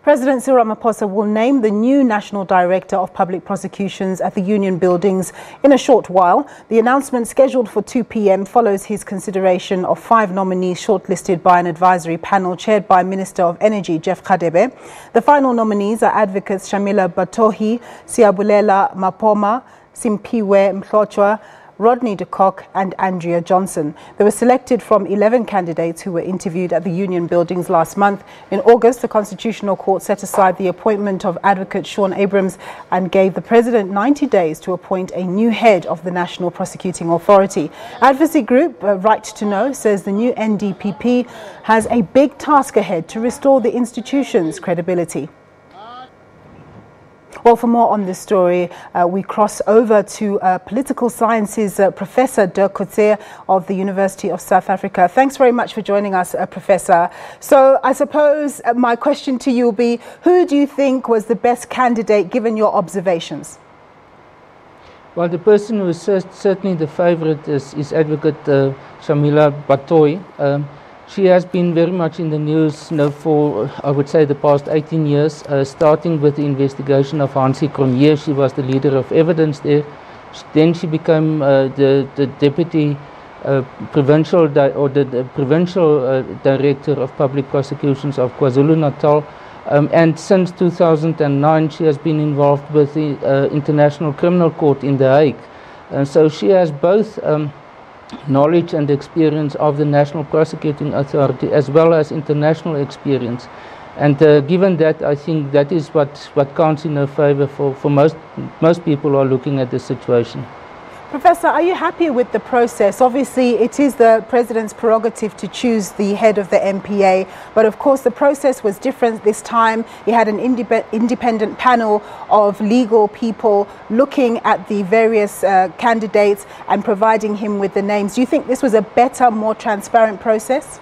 President Cyril Ramaphosa will name the new National Director of Public Prosecutions at the Union Buildings in a short while. The announcement, scheduled for 2 p.m, follows his consideration of 5 nominees shortlisted by an advisory panel chaired by Minister of Energy Jeff Radebe. The final nominees are advocates Shamila Batohi, Siabulela Mapoma, Simpiwe Mhlotshwa, Rodney de Kock and Andrea Johnson. They were selected from 11 candidates who were interviewed at the Union Buildings last month. In August, the Constitutional Court set aside the appointment of Advocate Sean Abrams and gave the President 90 days to appoint a new head of the National Prosecuting Authority. Advocacy group Right to Know says the new NDPP has a big task ahead to restore the institution's credibility. Well, for more on this story, we cross over to political sciences Professor Dirk Kotze of the University of South Africa. Thanks very much for joining us, Professor. So I suppose my question to you will be, who do you think was the best candidate given your observations? Well, the person who is certainly the favorite is Advocate Shamila Batohi. She has been very much in the news for, I would say, the past 18 years, starting with the investigation of Hansie Cronje. She was the leader of evidence there. Then she became the deputy provincial director of public prosecutions of KwaZulu-Natal. And since 2009, she has been involved with the International Criminal Court in The Hague. So she has both knowledge and experience of the National Prosecuting Authority as well as international experience, and given that, I think that is what counts in her favor for most people who are looking at the situation. Professor, are you happy with the process? Obviously, it is the President's prerogative to choose the head of the NPA, but of course the process was different this time. He had an independent panel of legal people looking at the various candidates and providing him with the names. Do you think this was a better, more transparent process?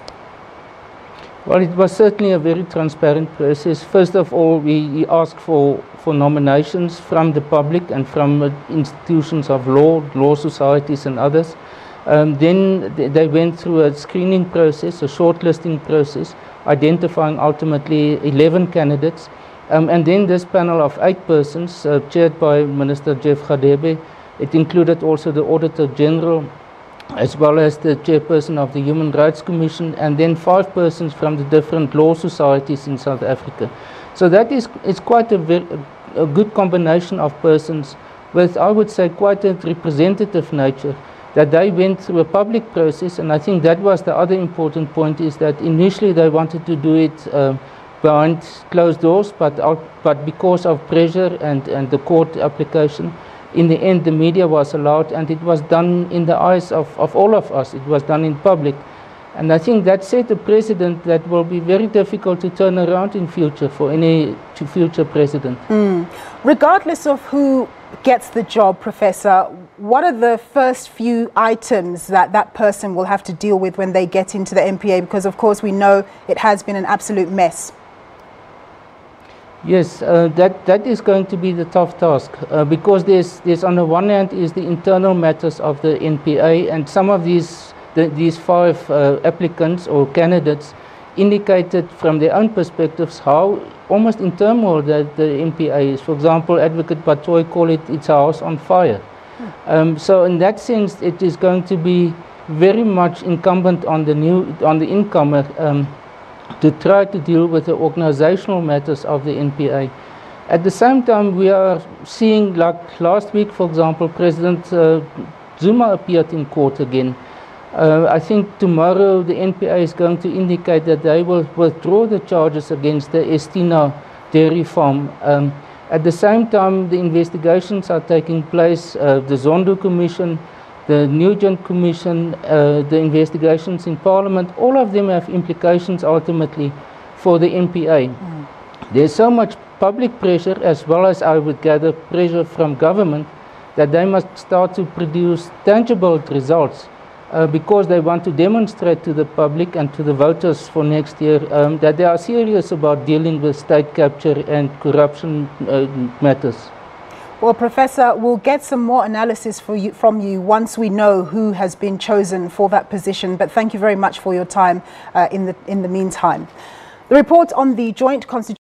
Well, it was certainly a very transparent process. First of all, we asked for nominations from the public and from institutions of law societies and others. Then they went through a screening process, a shortlisting process, identifying ultimately 11 candidates. And then this panel of 8 persons, chaired by Minister Jeff Radebe. It included also the Auditor General, as well as the chairperson of the Human Rights Commission, and then 5 persons from the different law societies in South Africa. So that is quite a good combination of persons with, I would say, quite a representative nature, that they went through a public process. And I think that was the other important point, is that initially they wanted to do it behind closed doors, but because of pressure and the court application, in the end, the media was allowed, and it was done in the eyes of all of us. It was done in public. And I think that set a precedent that will be very difficult to turn around in future for any future president. Regardless of who gets the job, Professor, what are the first few items that person will have to deal with when they get into the NPA? Because, of course, we know it has been an absolute mess. Yes, that is going to be the tough task, because there's on the one hand is the internal matters of the NPA, and some of these 5 applicants or candidates indicated from their own perspectives how almost in turmoil that the NPA is. For example, Advocate Batohi called it its house on fire. So in that sense, it is going to be very much incumbent on the incomer to try to deal with the organizational matters of the NPA. At the same time, we are seeing, like last week, for example, President Zuma appeared in court again. I think tomorrow the NPA is going to indicate that they will withdraw the charges against the Estina dairy farm. At the same time, the investigations are taking place, the Zondo Commission, the Nugent Commission, the investigations in Parliament, all of them have implications ultimately for the NPA. There's so much public pressure, as well as, I would gather, pressure from government, that they must start to produce tangible results, because they want to demonstrate to the public and to the voters for next year that they are serious about dealing with state capture and corruption matters. Well, Professor, we'll get some more analysis from you once we know who has been chosen for that position. But thank you very much for your time in the meantime. The report on the joint constitution